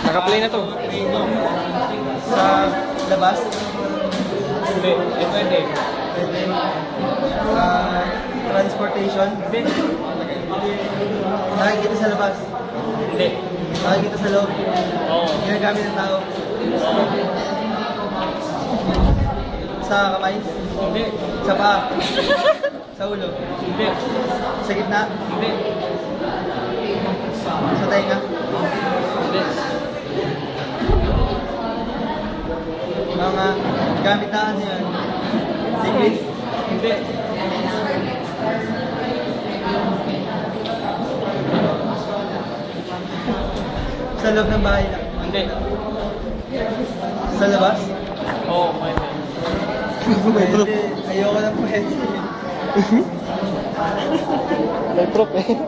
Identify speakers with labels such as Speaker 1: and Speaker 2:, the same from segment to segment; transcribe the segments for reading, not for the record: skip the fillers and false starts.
Speaker 1: Naka-play na to.
Speaker 2: Sa labas?
Speaker 1: Hindi. Pwede.
Speaker 2: Pwede. Sa transportation?
Speaker 1: Hindi.
Speaker 2: Nakikita sa labas?
Speaker 1: Hindi.
Speaker 2: Nakikita sa loob?
Speaker 1: Oo.
Speaker 2: Ginagamit ng tao? Sa kamay?
Speaker 1: Hindi.
Speaker 2: Sa paa? Sa ulo?
Speaker 1: Hindi.
Speaker 2: Sa gitna?
Speaker 1: Hindi.
Speaker 2: Sa tenga?
Speaker 1: Hindi.
Speaker 2: Mga gamit na ano yan? Secret?
Speaker 1: Hindi.
Speaker 2: Sa loob ng bahay lang?
Speaker 1: Hindi.
Speaker 2: Sa labas?
Speaker 1: Oo, pwede.
Speaker 2: Pwede. Ayoko na pwede.
Speaker 1: May prop eh.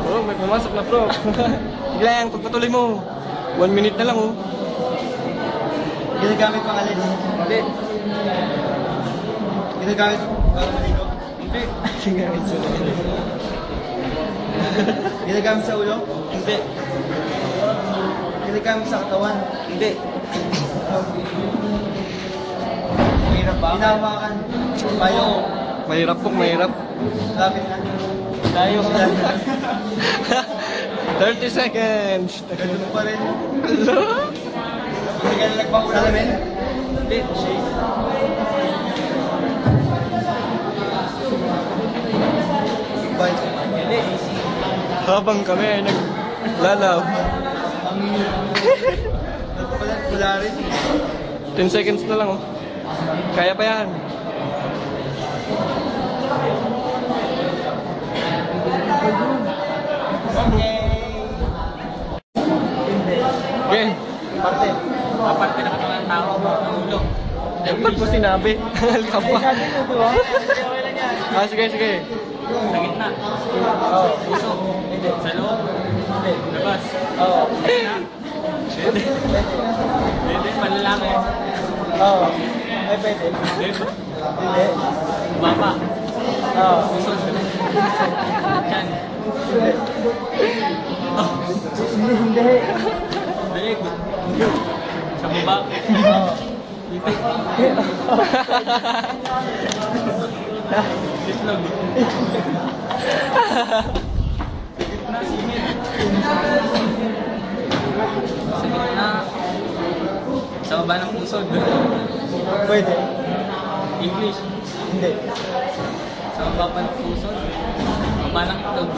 Speaker 1: Oo, may pumasok na prop. Sige lang, pagpatuloy mo. 1 minute na lang oh.
Speaker 2: Ginagamit pang alis?
Speaker 1: Hindi.
Speaker 2: Ginagamit para maligo?
Speaker 1: Hindi.
Speaker 2: Ginagamit sa ulo?
Speaker 1: Hindi.
Speaker 2: Ginagamit sa katawan?
Speaker 1: Hindi.
Speaker 2: Mahirap ba? Hinahawakan? Payo?
Speaker 1: Mahirap po, mahirap.
Speaker 2: Lapit na?
Speaker 1: Tayo. 30 seconds.
Speaker 2: Ganun pa rin. Hindi ka na nagpapula. Salamin?
Speaker 1: Hindi.
Speaker 2: Shade? Bye.
Speaker 1: Hindi. Habang kami ay naglalaw.
Speaker 2: Wala rin.
Speaker 1: 10 seconds na lang oh. Kaya pa yan. Okay.
Speaker 2: Parte.
Speaker 1: Aparte na katawan ng tao, ng ulo. Ba't mo sinabi? Halika pa. Ah, sige, sige. Sa gitna.
Speaker 2: Oo.
Speaker 1: Puso. Sa loob. Labas.
Speaker 2: Oo.
Speaker 1: Sa gitna. Pwede. Pwede, panlalaki.
Speaker 2: Oo. Ay, pwede.
Speaker 1: Pwede.
Speaker 2: Hindi.
Speaker 1: Baba.
Speaker 2: Oo.
Speaker 1: Puso. Yan.
Speaker 2: Hindi.
Speaker 1: Oh.
Speaker 2: Hindi.
Speaker 1: Daig. Sa baba.
Speaker 2: Oo.
Speaker 1: Dito. Itlog. Sa gitna, singit. Sa gitna. Sa baba ng pusod.
Speaker 2: Pwede.
Speaker 1: English.
Speaker 2: Hindi.
Speaker 1: Sa baba pa ng pusod. Baba ng itlog.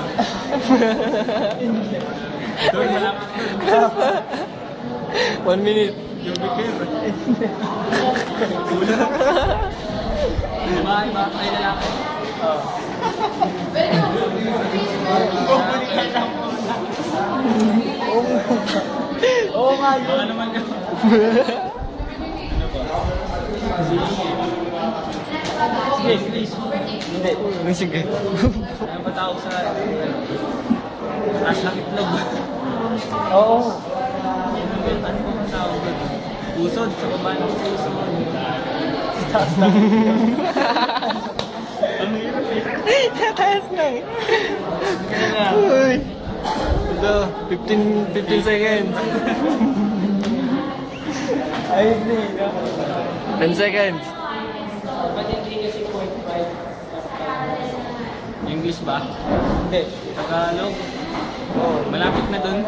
Speaker 1: Doon, malapit doon. 1 minute. Yung bikir. Ulo. Iba, ay lalaki.
Speaker 2: Oo. Oo nga yun.
Speaker 1: Baka naman yun. Sige, please.
Speaker 2: Hindi.
Speaker 1: Sige. Ano ba tawag sa... taas ng itlog?
Speaker 2: Oo.
Speaker 1: Ano ba tawag doon? Pusod, sa baba ng pusod.
Speaker 2: Taas na.
Speaker 1: Ang hirap eh.
Speaker 2: Taas na.
Speaker 1: Kaya na.
Speaker 2: Uy.
Speaker 1: Ito, 15 seconds.
Speaker 2: Ay, hindi.
Speaker 1: 10 seconds. English ba?
Speaker 2: Hindi.
Speaker 1: Tagalog?
Speaker 2: Oo.
Speaker 1: Malapit na dun.